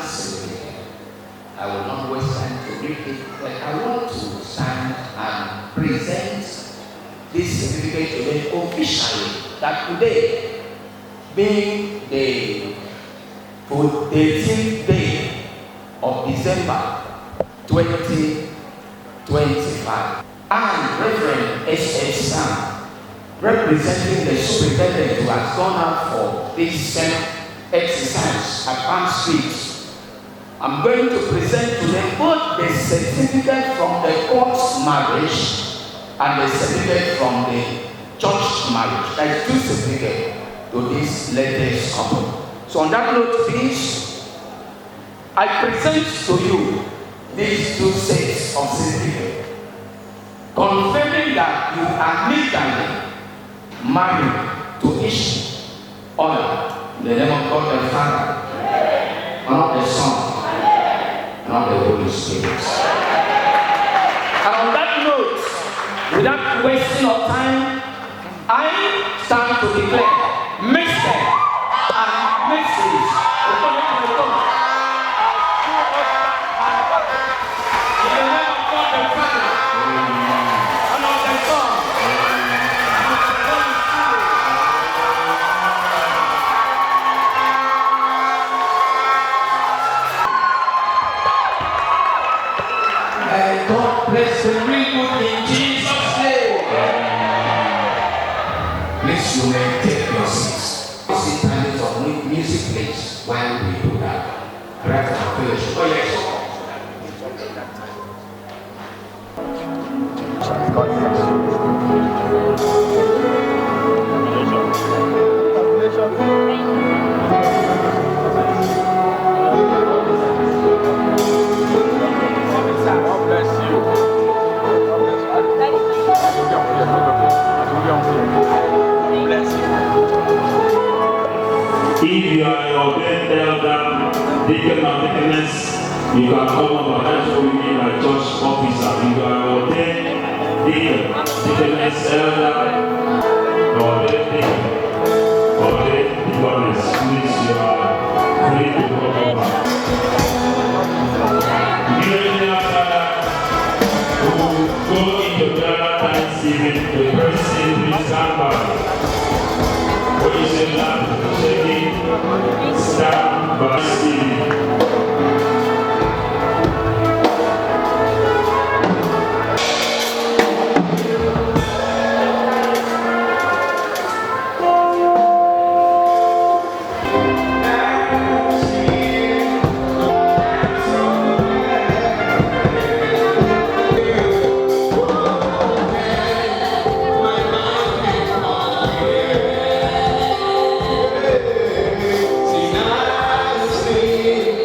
certificate. I will not waste time to read it, but I want to stand and present this certificate to them officially, that today, being the 18th day of December 2025, and Reverend S.S. Sam, representing the superintendent who has gone out for this same exercise at Palm Street, I'm going to present to them both the certificate from the court marriage and the certificate from the church marriage. There is two certificates to this latest couple. So on that note, please, I present to you these two sets of certificates, confirming that you are legally married to each other in the name of God the Father, and of the Son, and of the Holy Spirit. And on that note, without wasting of time, I stand to declare Mr. and Mrs. Okon in the name of God the Father, and of the Son, and of the Holy Spirit. May God bless the real good in Jesus' name. Please, you may take your seats. Sit and of music, please, while we do that. Right now, please. Oh, yes. God bless If you are an ordained elder, deacon or deaconess, you can come up and ask for me like church officer. If you are an ordained deacon, deaconess, elder, ordained deacon, ordained deaconess, please, you are free to come over. Immediately after that, we will go into prayer thanksgiving. The person will stand by. What is it that shaking? Stand by Stevie. See,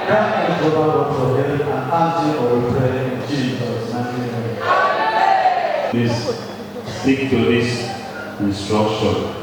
Grant us, O Lord, for heaven and answer our prayer in Jesus' mighty name. Please stick to this instruction.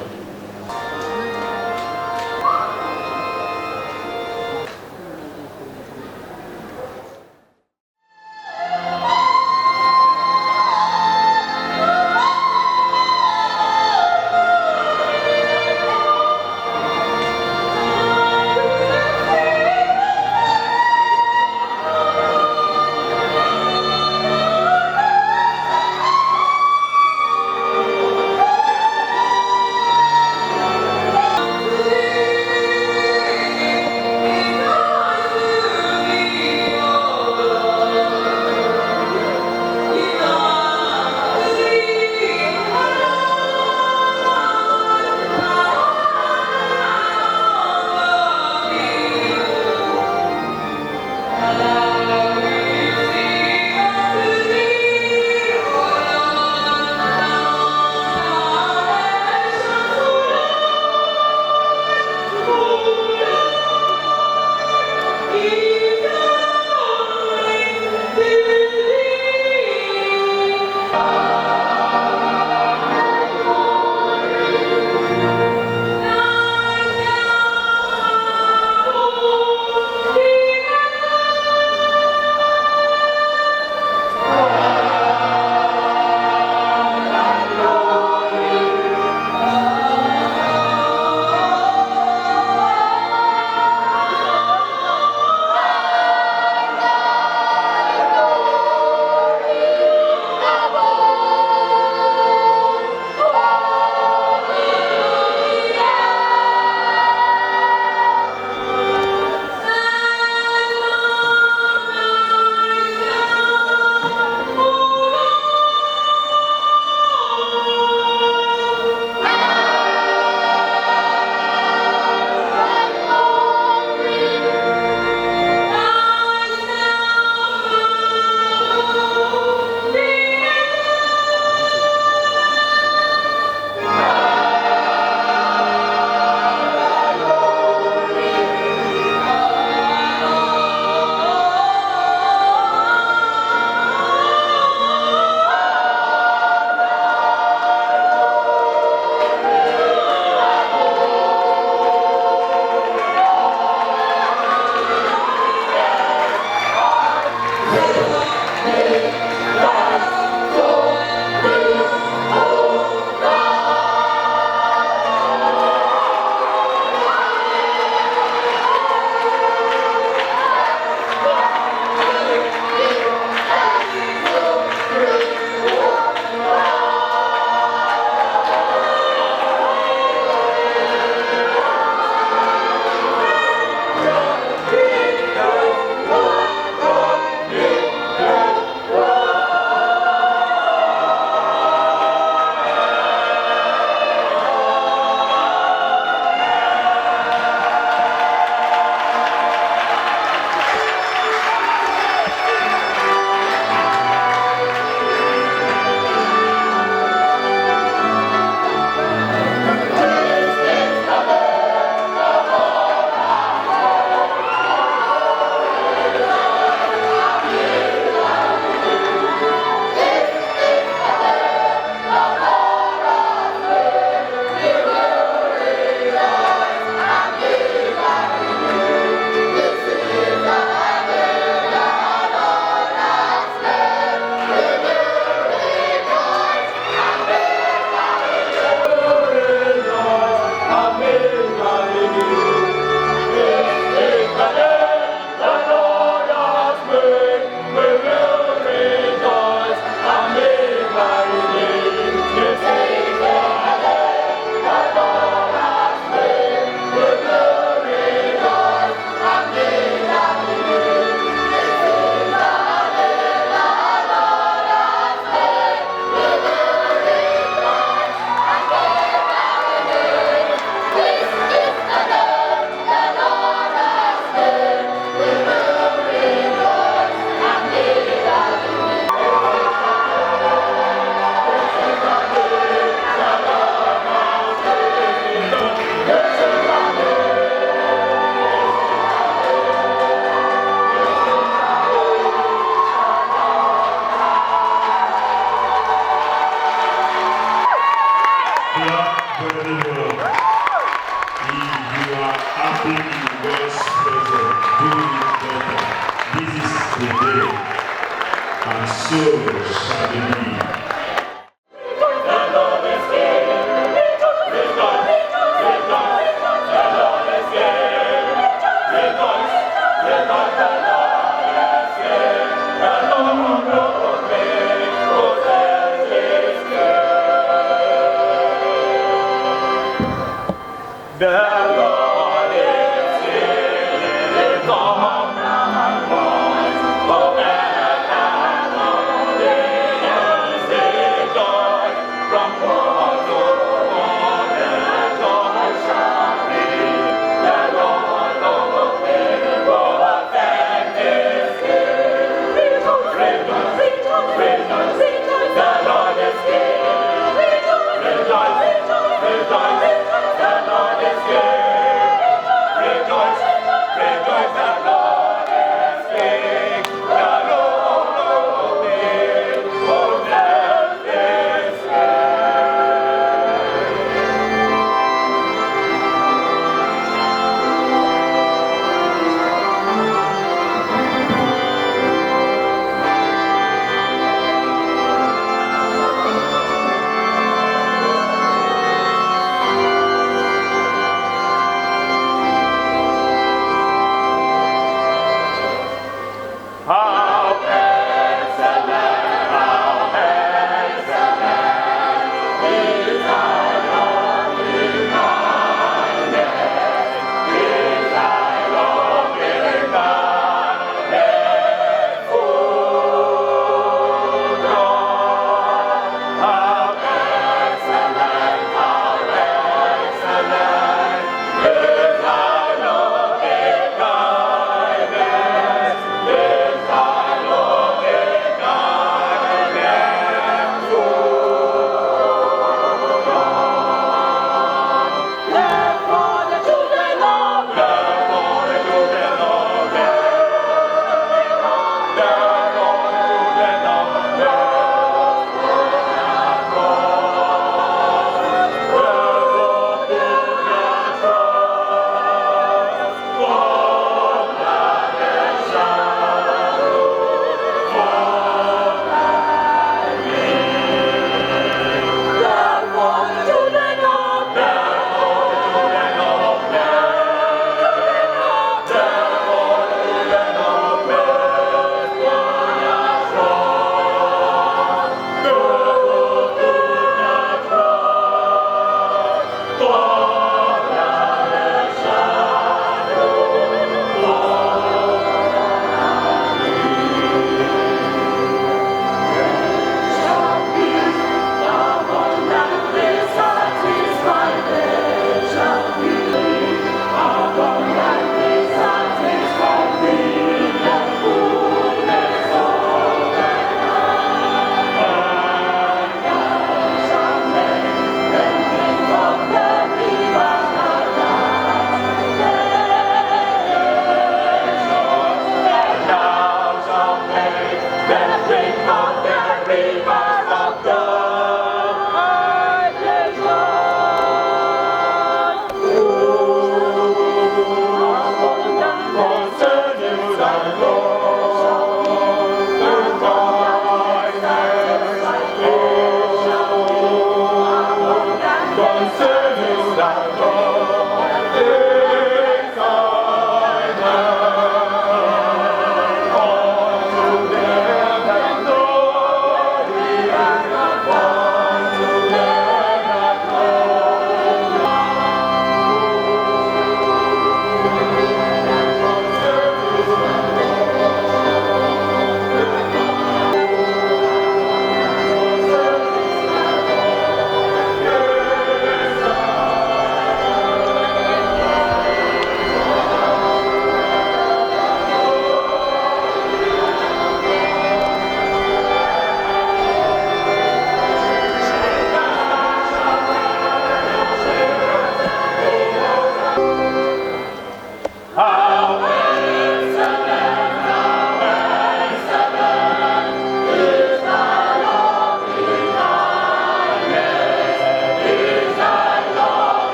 shall it be.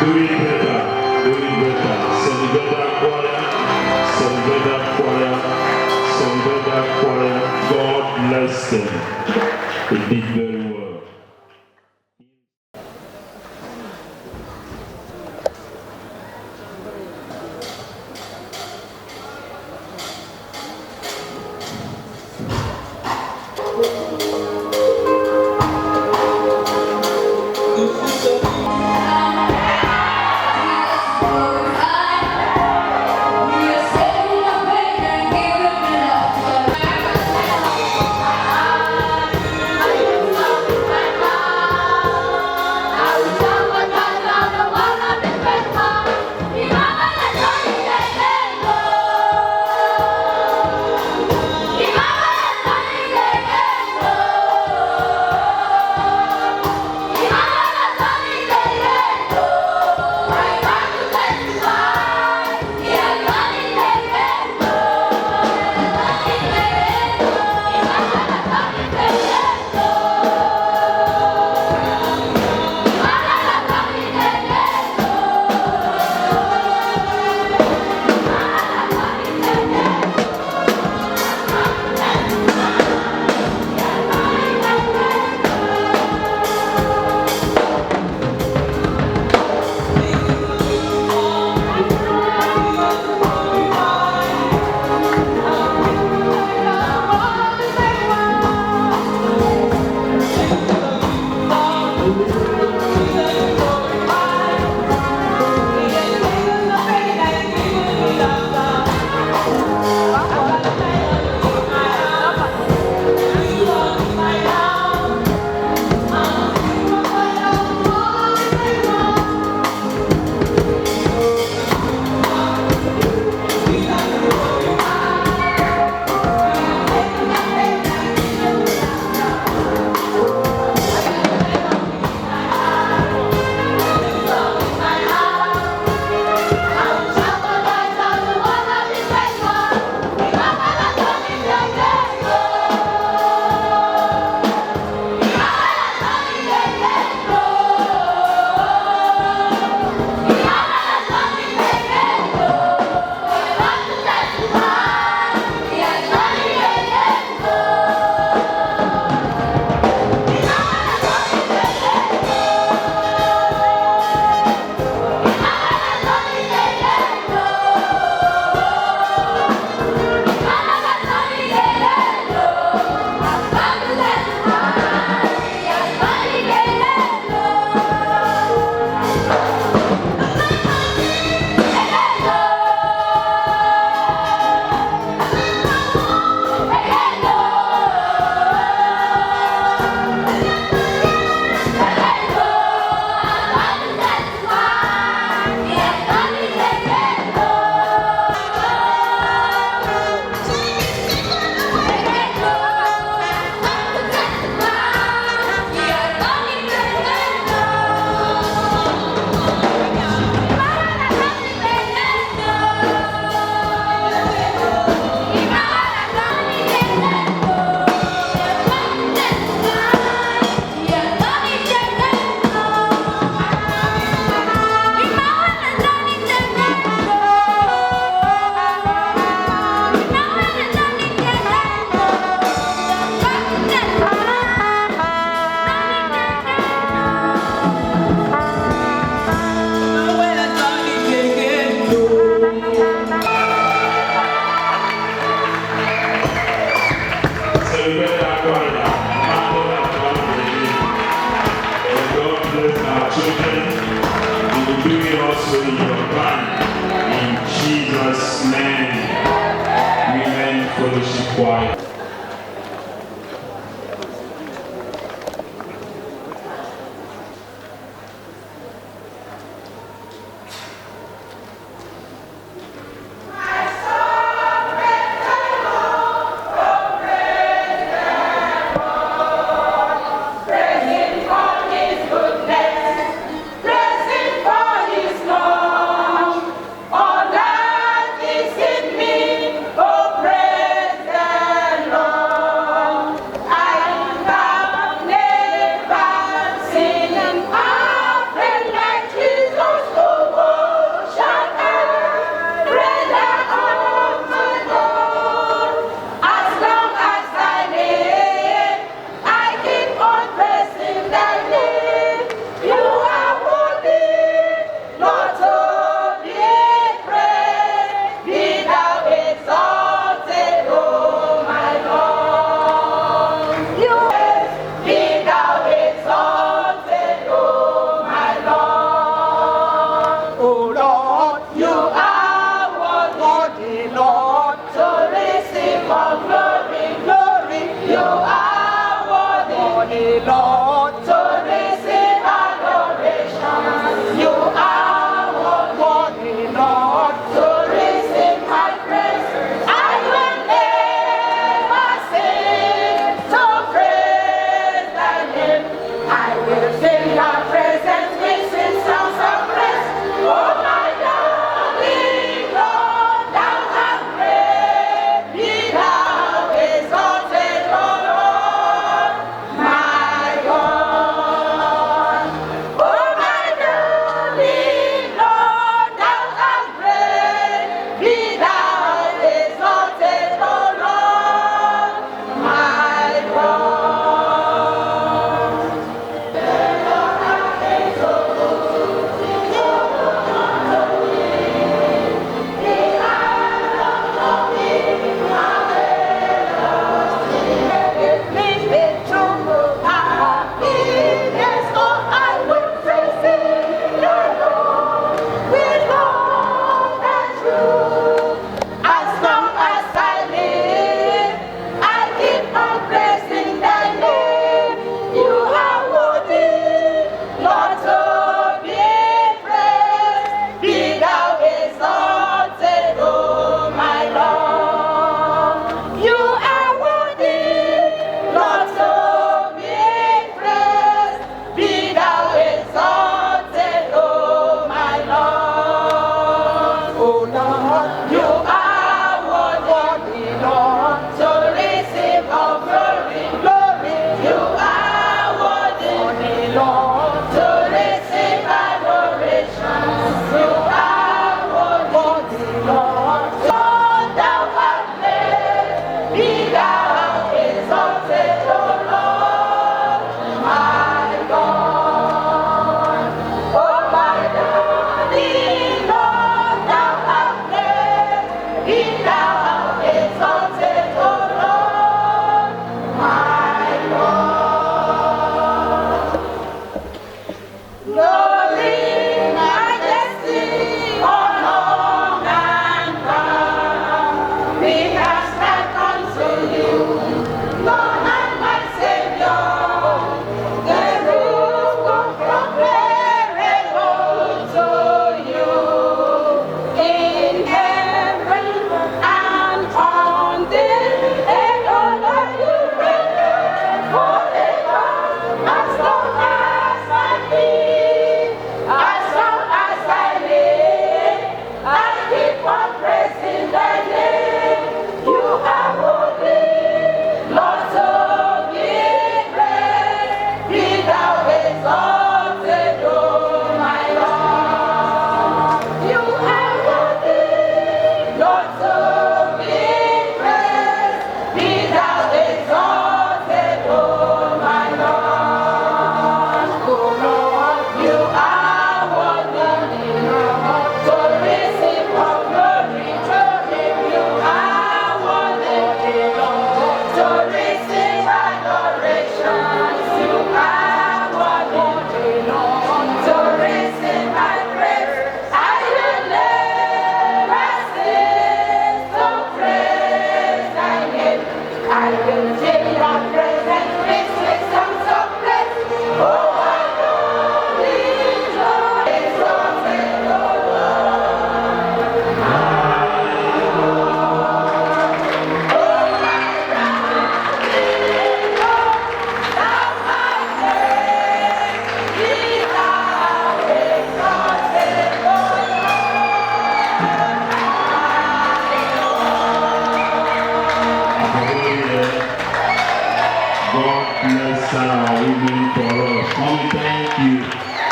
Do it better. 𝗩ideo choir. God bless them. They did very well.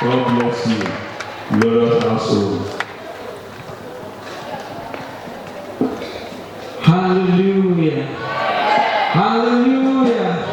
God bless you. Glorious household. Hallelujah. Hallelujah.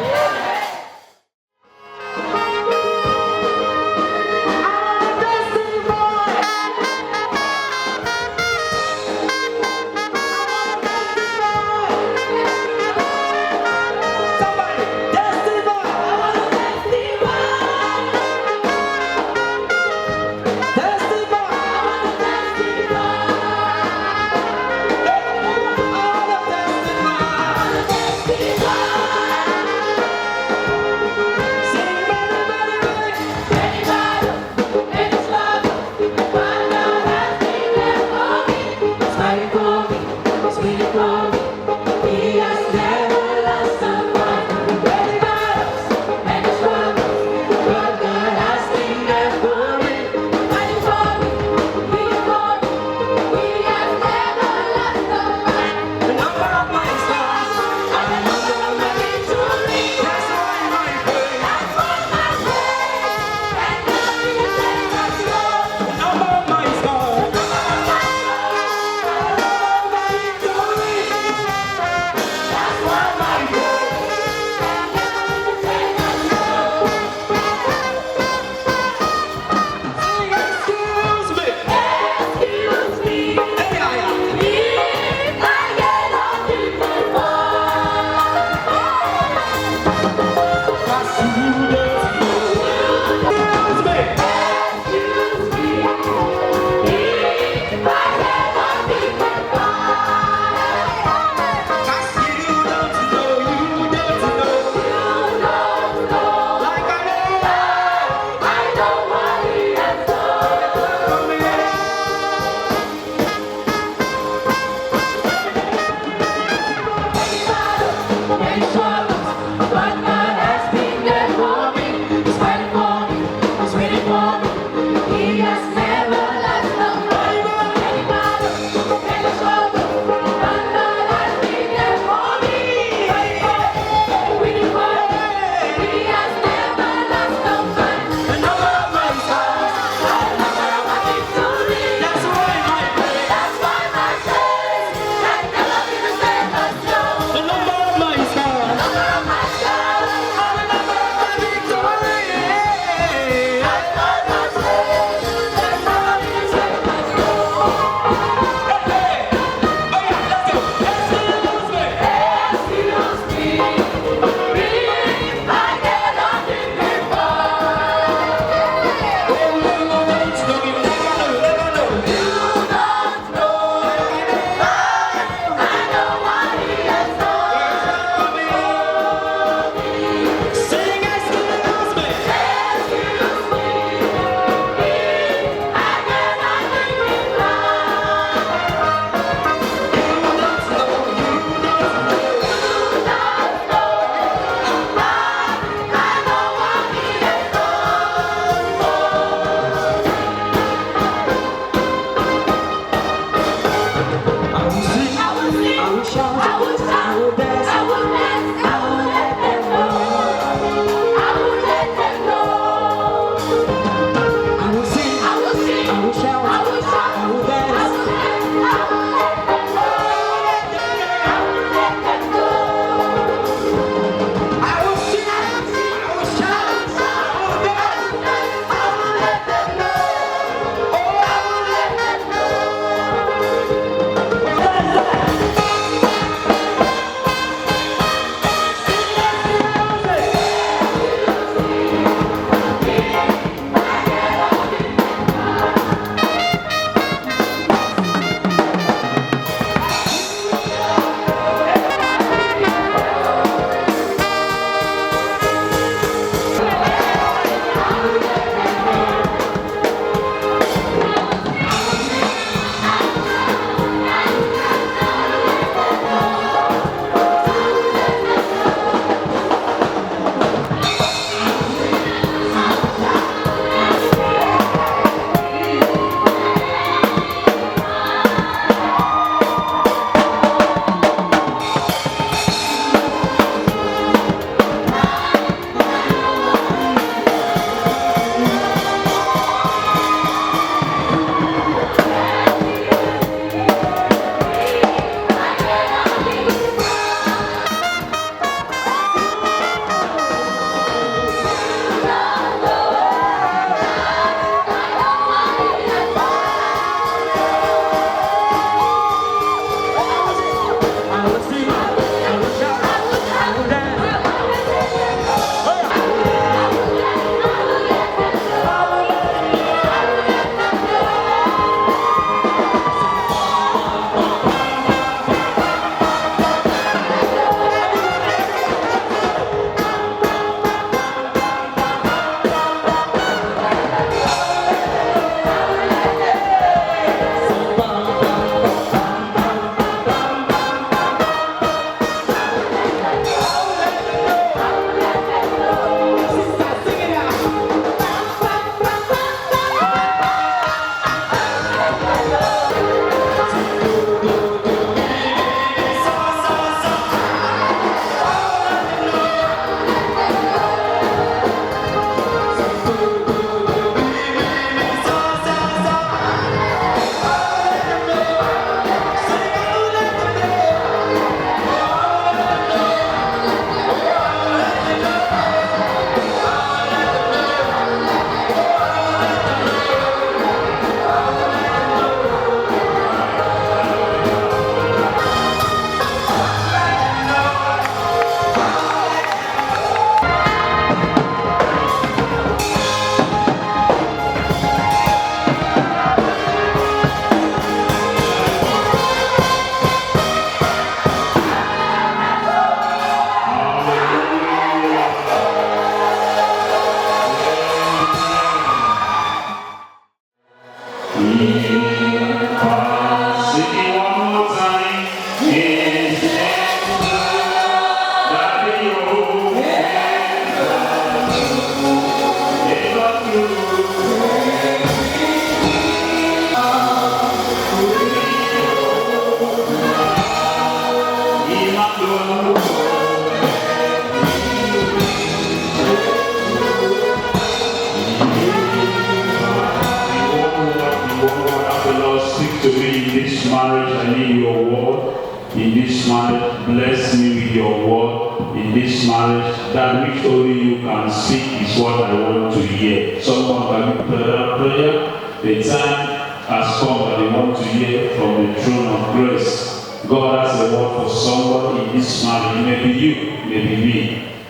Sing it one more time. To me in this marriage, I need your word. In this marriage, bless me with your word. In this marriage, that which only you can speak is what I want to hear. Someone can pray that prayer. The time has come that they want to hear from the throne of grace. God has a word for somebody in this marriage. It may be you, it may be me.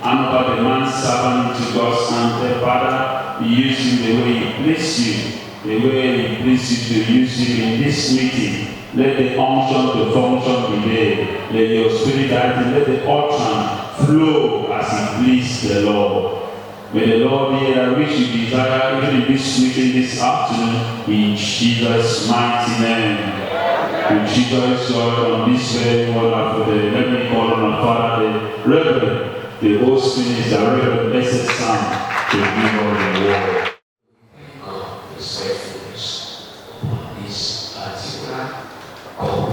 I'm about the man's servant to God's hand. Father, use him the way he please you. The way he pleases you to use him in this meeting. Let the unction to function be there. Let your spirit guide, let the utterance flow as it pleases the Lord. May the Lord hear that which you desire even in this meeting this afternoon in Jesus' mighty name. In Jesus' God on this very wonderful day. Let me call on our Father, the Rev'd, the host minister, Reverend Nse Edemekong, to give us the word. Faithfulness on this particular call.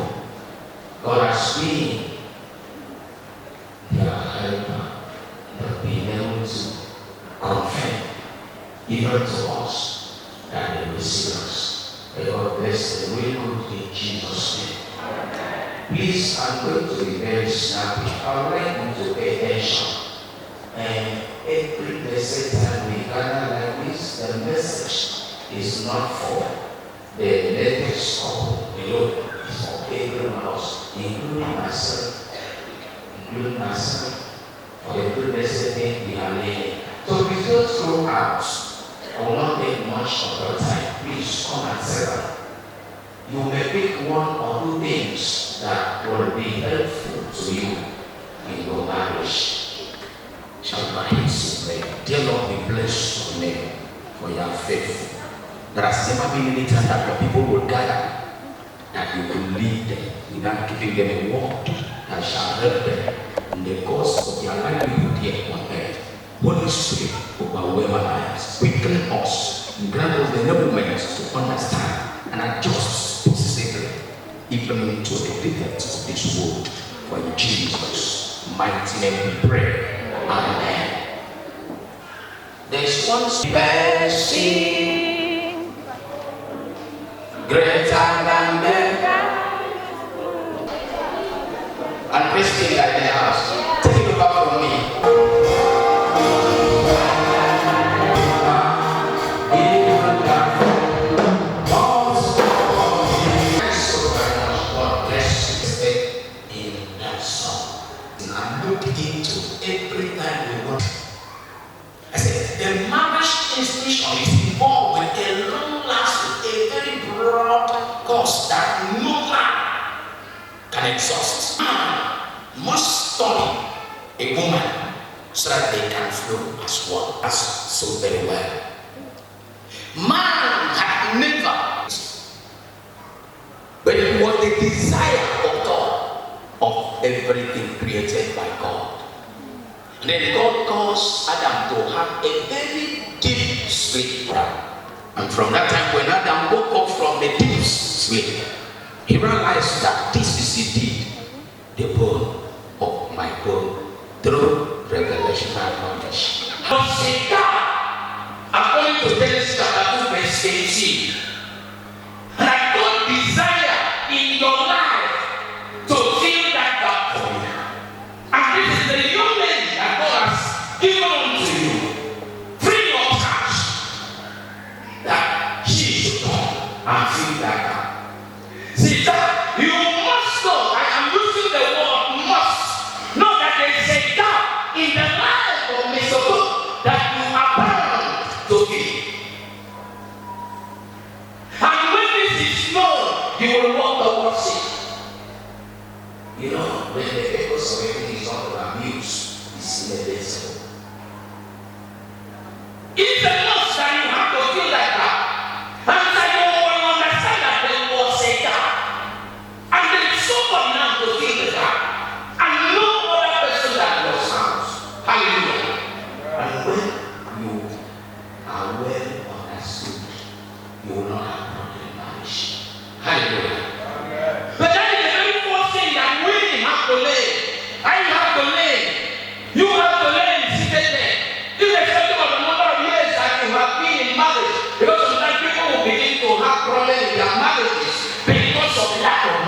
God has been their helper, that been able to confirm even to us that they will see us. May God bless them. We good in Jesus' name. Please, I'm going to be very snappy. I would like you to pay attention. And every blessed time we gather like this, the message is not for the latest couple alone. It's for everyone else, including myself, for the good blessed thing we are laying. So we just go out. I will not take much of your time. Please come and settle. You may pick one or two things that will be helpful to you in your marriage. Shall my hands pray. Dear Lord, we bless your name for your faithful. There has never been any time that your people will gather, that you will lead them without giving them a word that shall help them in the course of their livelihood here on earth. Holy Spirit, overwhelm our lives, quicken us, and grant us the enablement to understand and adjust positively, even into the depths of this world. For in Jesus' mighty name we pray. Amen. There's one blessing greater than men. And Christian like the house. Take it over from me. God bless you in that song. And I look into every time we want. I said, the marriage institution is involved with a long-lasting, a very broad course that no man can exhaust. Man must study a woman so that they can flow as one, as so very well. Man had never, but it was the desire of God of everything created by God. And then God caused Adam to have a very deep sleep. And from that time when Adam woke up from the deep sleep, he realized that this is indeed the bone of my bone through revelational knowledge. According to Genesis chapter 2 verse 18, and I don't desire in your life to fill that gap for you. And this is the young lady that God has given unto you, free of charge, that she should come and fill that gap. See that you must know, I am using the word must, know that there is a gap in the life of Mr. Book that you are bound to give. And when this is known, you will walk towards it. You know, when the purpose of everything is not to abuse, it's inevitable. It's a must that you have to feel like that. And that you will understand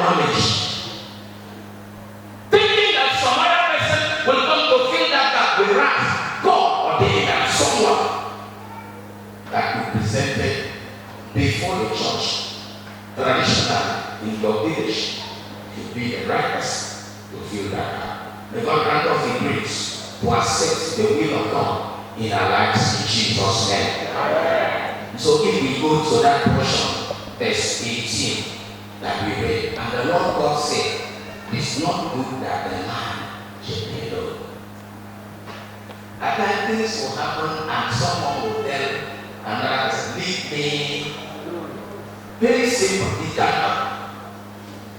knowledge. Thinking that some other person will come to fill that gap with wrath, God ordained that someone that be presented before the church, traditionally in your village, to be the right person to fill that gap. May God grant us the grace to accept the will of God in our lives in Jesus' name. Amen. So if we go to that portion, verse 18 that we read, and the Lord God said, it's not good that the man should be alone. At times things will happen and someone will tell another person, leave me. Very simple, it can happen.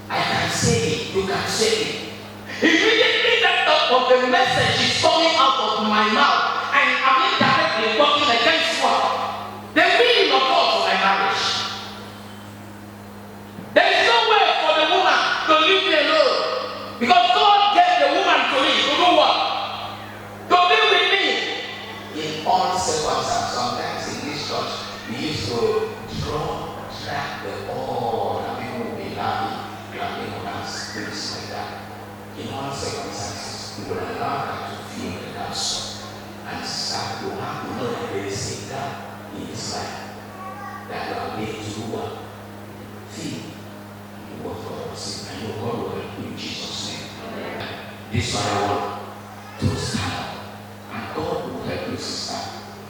I can say it, you can say it. Immediately that thought of the message is coming out of my mouth, and I'm indirectly working against what? The meaning of God for my marriage. There is no way for the woman to leave me alone, because God gave the woman to me to do what? To be with me in all circumstances. Sometimes in this church we used to track the all, and people will be laughing, clapping hands, things like that. In all circumstances, we will allow her to feel the gospel, and start to have to know that there is a gap in his life that you are made to do what? Feel the word for us, and your God will help you in Jesus' name. This is what I want to stand up, and God will help you, sister,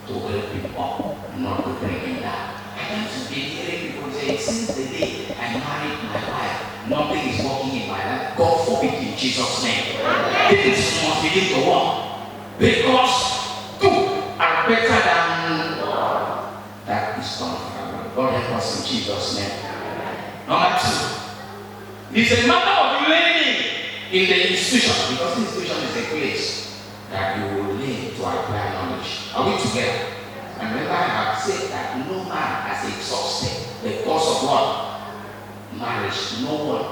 to help him up, not to bring him down. I can't be hearing people say, since the day I married my wife, nothing is working in my life. God forbid in Jesus' name. Things must begin to work, because two are better than one. That is not God help us in Jesus' name. Number two, it's a matter of learning in the institution, because the institution is a place that you will learn to acquire knowledge. Are we together? And remember, I have said that no man has exhausted the course of what? Marriage. No one.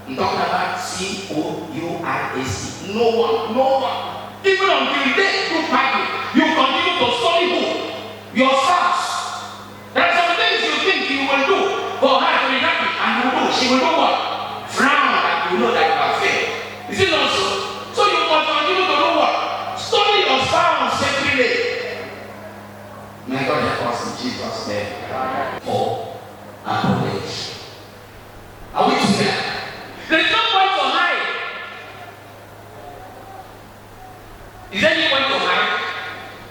I'm talking about 𝐻ourc. No one. Even until they do marry, you continue to study who? Your spouse. There are some things you think you will do for her to be happy, and you will do. She will do what? Frown, and you know that you have failed. Is it not so? So you must continue to do what? Study your spouse every day. May God help us in Jesus' name. For our knowledge. Are we together? There is no point to hide. Is there any point to hide?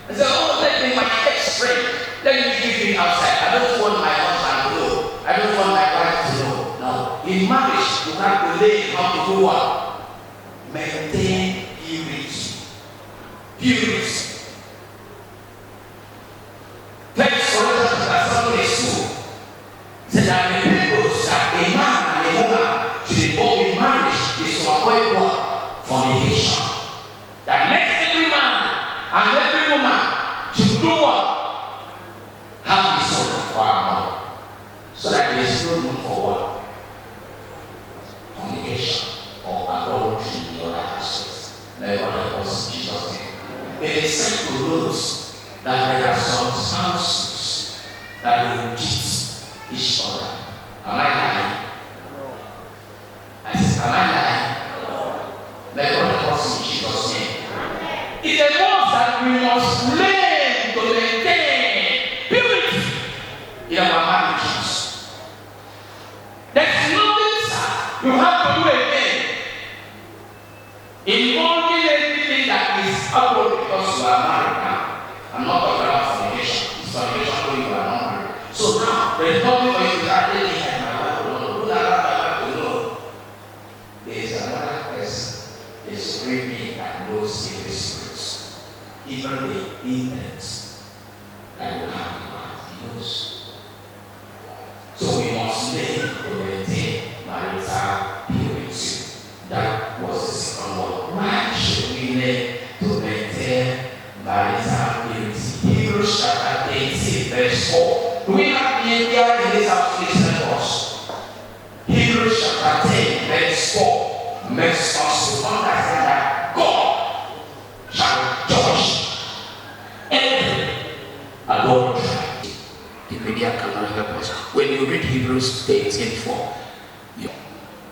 I said, oh, let me my best friend. Let me give him outside. I don't want my husband to know. I don't want my wife to know. No. In marriage, you have to learn how to do what? Maintain purity. Purity. Let's for instance, that somebody is true. Said that the people that a man and a woman should be born in marriage is to avoid what? Fornication. That next every man and every woman should do what? Have the soul of God. So that there is no room for what? Fornication or adultery in your aspects. May God help us in Jesus' name. It is said to those that there are some spouses that will cheat each other. Am I lying? I said, am I lying? Let God help us in Jesus' name. It's a must that we must learn to maintain purity in our marriages. There's nothing, sir, you have to do again involving anything that is outward because you are married now. I'm not talking about fornication. It's fornication when you are not married. So now, there is nothing for you to start dating and my wife to know. Who that my wife to know? There is another person, a spirit being that knows evil spirits. Even the intents that will have in mind. He knows. So we must learn to maintain marital purity. That was the second one. Why should we learn to maintain marital purity? Hebrews chapter 18, verse 4. Do we have the India in this house? Listen to us. Hebrews chapter 10, verse 4 makes us to understand that God shall judge every adultery. The media cannot help us. When you read Hebrews 18, 4,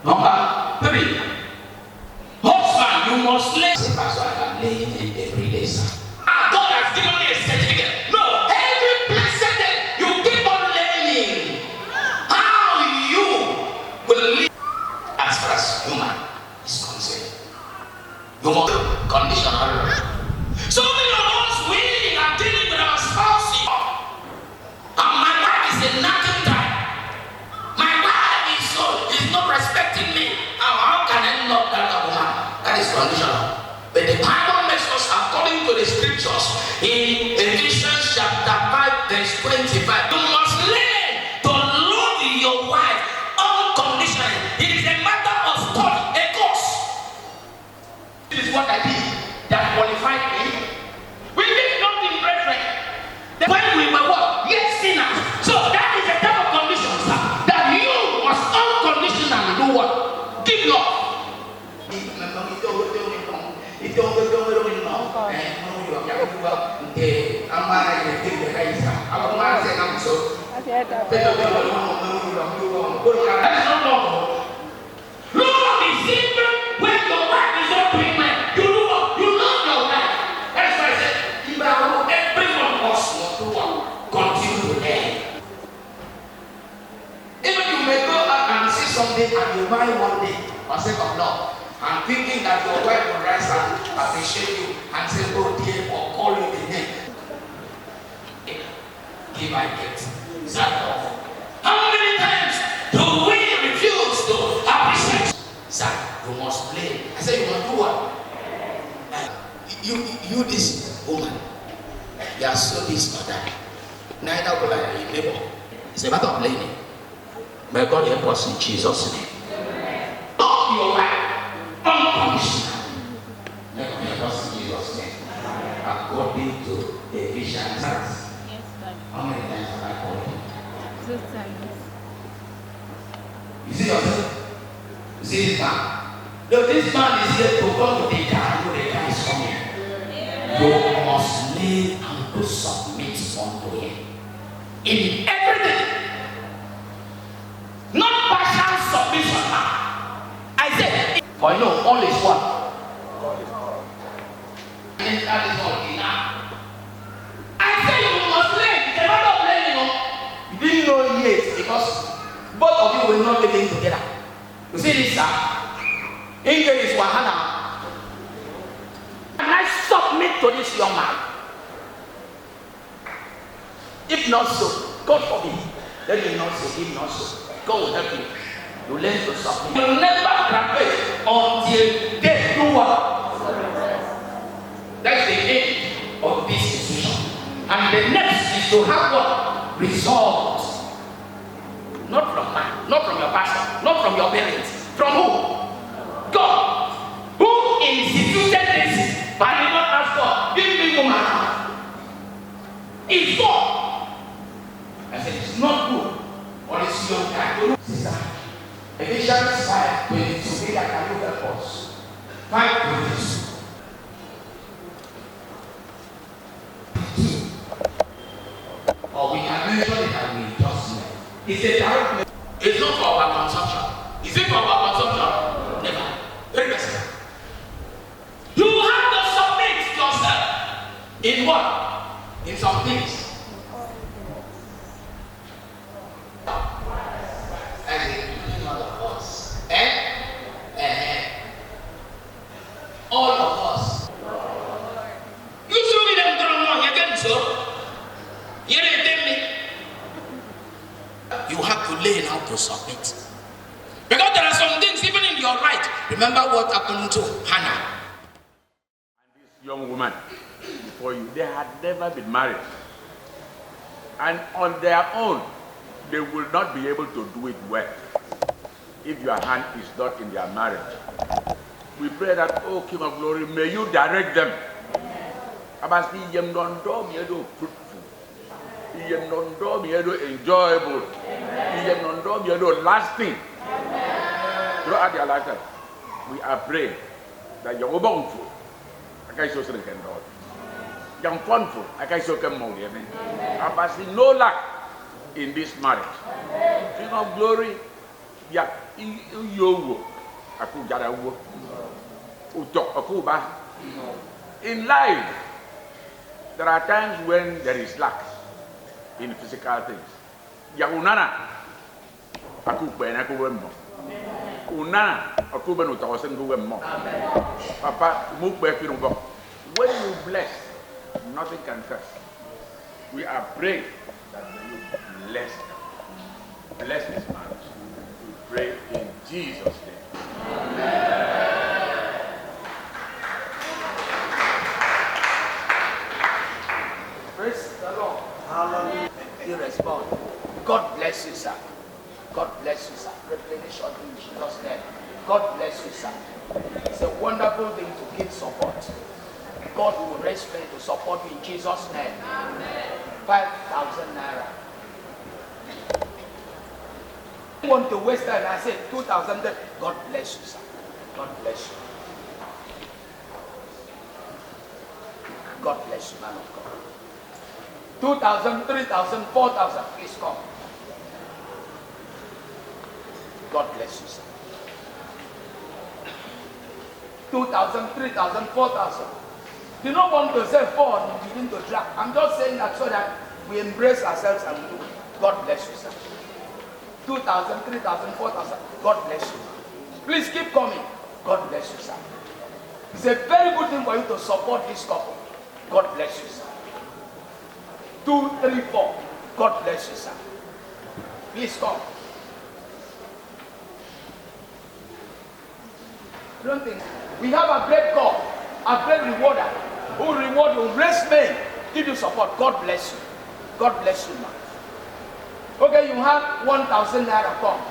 Number 3, husband, you must lay. Say, Pastor, I am laying in every day, sir. God has given me a certificate. No, every blessed day you keep on learning how you will live as far as human is concerned. You must conditional. So many of us, we are dealing with our spouse. And my wife is a nothing type. My wife is not respecting me. How can I love that woman? That is conditional. But the Bible makes us, according to the scriptures, in Ephesians chapter 5, verse 25, you must learn to love your wife unconditionally. It is a matter of study, a course. This is what I did that qualified me. We did nothing, brethren. When we were what? Yes, sinners. So that is the type of conditions that you must unconditionally do what? Give love. That is not love. Love is even when your wife is not doing well. You do what? You love your wife. That's why I said, every one of us must do what? Continue to learn. Even you may go out and see something and you buy one day for sake of love, and thinking that your wife will rise and appreciate you and say, oh dear, or call you the name. Give I get. Is that love? How many times do we refuse to appreciate? Sir, you must play. I said, you must do what? You this woman, you are so this or that. Neither will I your neighbor. It's a matter of learning. May God help us in Jesus' name. Love your wife unconditional. May God help us in Jesus' name. According to Ephesians. How many times have I called him? 2 times. You see yourself? You see this man? No, this man is here to go to the car. No, the car is coming. You must learn and to submit unto him in everything. Not partial submission. I said, for you know, all is one. And that is all enough. I said you must learn. It's a matter of learning. You didn't know yet because both of you will not be living together. You see this, sir? English is Wahana. Can I submit to this young man? If not so, God forbid. Let me not say, if not so, God will help you. You learn to submit. You will never graduate until death do what? That's the aim of this institution. And the next is to have what? Results. Not from man, not from your pastor, not from your parents. From who? God. Who instituted this? I did not ask God. Give me woman. It's God. I said it's not good. Or it's your time. Sister, Ephesians 5:22. Can you help us? 5:22. Or we can mention it and we just know. It's a direct. It's not for our consumption. Is it for our consumption? Never. Very best. You have to submit yourself in what? In some things. And including all of us. All of us. You show me them drama again, so. You have to learn how to submit. Because there are some things even in your right. Remember what happened to Hannah. And this young woman, before you, they had never been married. And on their own, they will not be able to do it well if your hand is not in their marriage. We pray that, oh King of Glory, may you direct them. Enjoyable, lasting throughout their lifetime. We are praying that your Obong young funful, no luck in this marriage. King of Glory, Ya yo aku jara wo. Utok aku ba. In life, there are times when there is lack in physical things. Ya unana aku bena aku wemmo. Unana aku benu tawasen ku wemmo. Papa mukbe kirumbo. When you bless, nothing can curse. We are praying that you bless them. Bless this man. We pray in Jesus' name. Amen. Praise the Lord. Hallelujah. You respond. God bless you, sir. God bless you, sir. Replenish in Jesus' name. God bless you, sir. It's a wonderful thing to give support. God will raise men to support you in Jesus' name. Amen. 5,000 naira. I want to waste time. I said 2,000. God bless you, sir. God bless you. God bless you, man of God. 2,000, 3,000, 4,000. Please come. God bless you, sir. 2,000, 3,000, 4,000. Do not want to say 4 and begin to drag. I'm just saying that so that we embrace ourselves and do. God bless you, sir. 2,000, 3,000, 4,000. God bless you. Please keep coming. God bless you, sir. It's a very good thing for you to support this couple. God bless you, sir. 2, 3, 4. God bless you, sir. Please come. Don't think we have a great God, a great rewarder, who will reward you, raise men, give you support. God bless you. God bless you, man. Okay, you have 1,000 naira, come.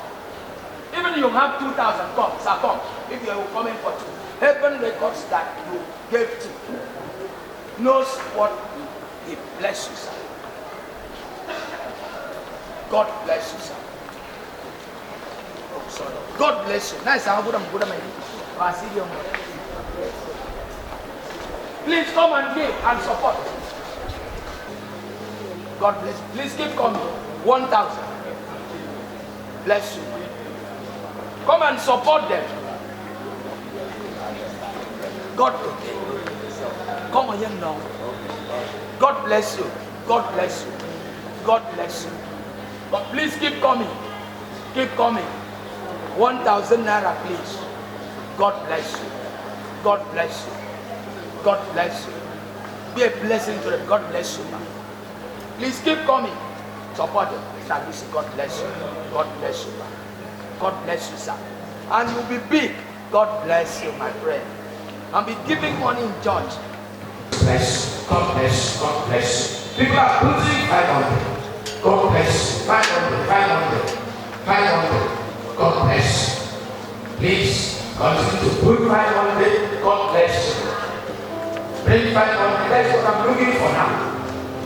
Even you have 2,000, come, sir, come. If you are coming for 2, heaven records that you gave to, knows what he bless you, sir. God bless you, sir. Oh, sorry. God bless you. Nice, I'm good. Please come and give and support. God bless you. Please keep coming. 1,000. Bless you. Come and support them. God come on here now. God bless you. God bless you. God bless you. But please keep coming. Keep coming. 1,000 naira, please. God bless you. God bless you. God bless you. Be a blessing to them. God bless you, man. Please keep coming. Support them. God bless you. God bless you, man. God bless you, sir. And you'll be big. God bless you, my friend. And be giving money in church. Bless. God bless. God bless. People are putting 500. God bless. 500. 500. 500. God bless. Please continue to put 500. God bless you. Bring 500. That's what I'm looking for now.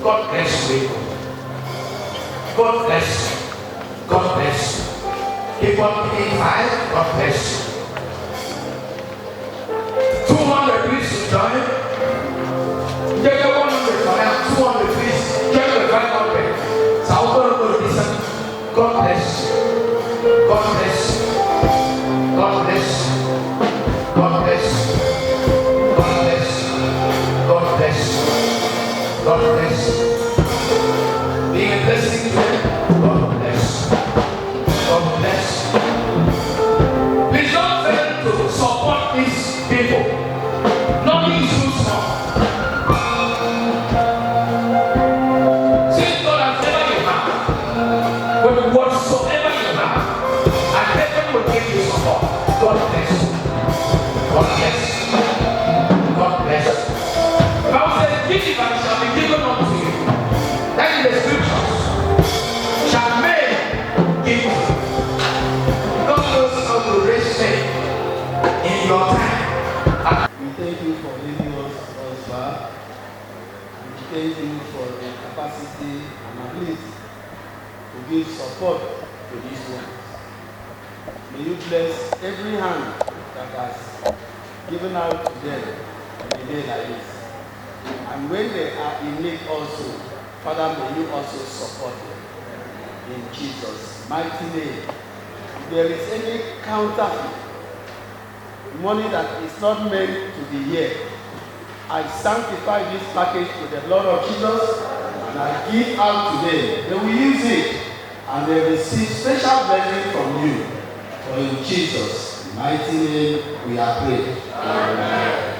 God bless you. God bless you. God bless you. Keep on picking 5. God bless you. 200, please join. Get the 100 for now. 200, please. Join the 500. So I'll go to listen. God bless you. God bless you. God bless you. God bless you. God bless you. God bless you. God bless you. Being a blessing to them. God bless you. God bless you. Please don't fail to support these people. Nothing is too small. Since God has never you have, but whatsoever you have, and heaven will give you support. God bless you. God bless you. God bless you. The Bible says, give and shall be given unto you. That is the scriptures. Shall men give you. God knows how to raise men in your time. We thank you for leading us back. We thank you for the capacity and ability to give support to these ones. May you bless every hand that has given out to them on a day like this. And when they are in need also, Father, may you also support them. In Jesus' mighty name, there is any counterfeit, money that is not meant to be here, I sanctify this package with the blood of Jesus and I give out to them. They will use it and they receive special blessing from you. For in Jesus' mighty name we are praying. Amen.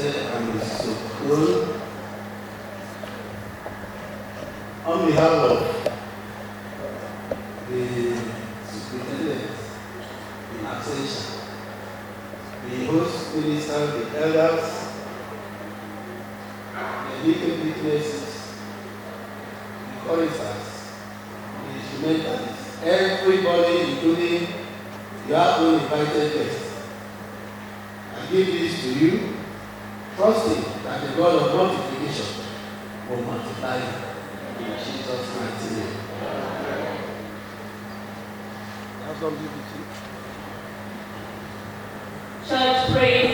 And Mrs. Okon, on behalf of the Superintendent in absentia, the host minister, the elders, the deacon witnesses, the choristers, the instrumentalists, everybody, including your own invited guests. I give this to you, trusting that the God of multiplication will multiply in Jesus' mighty name. Church, praise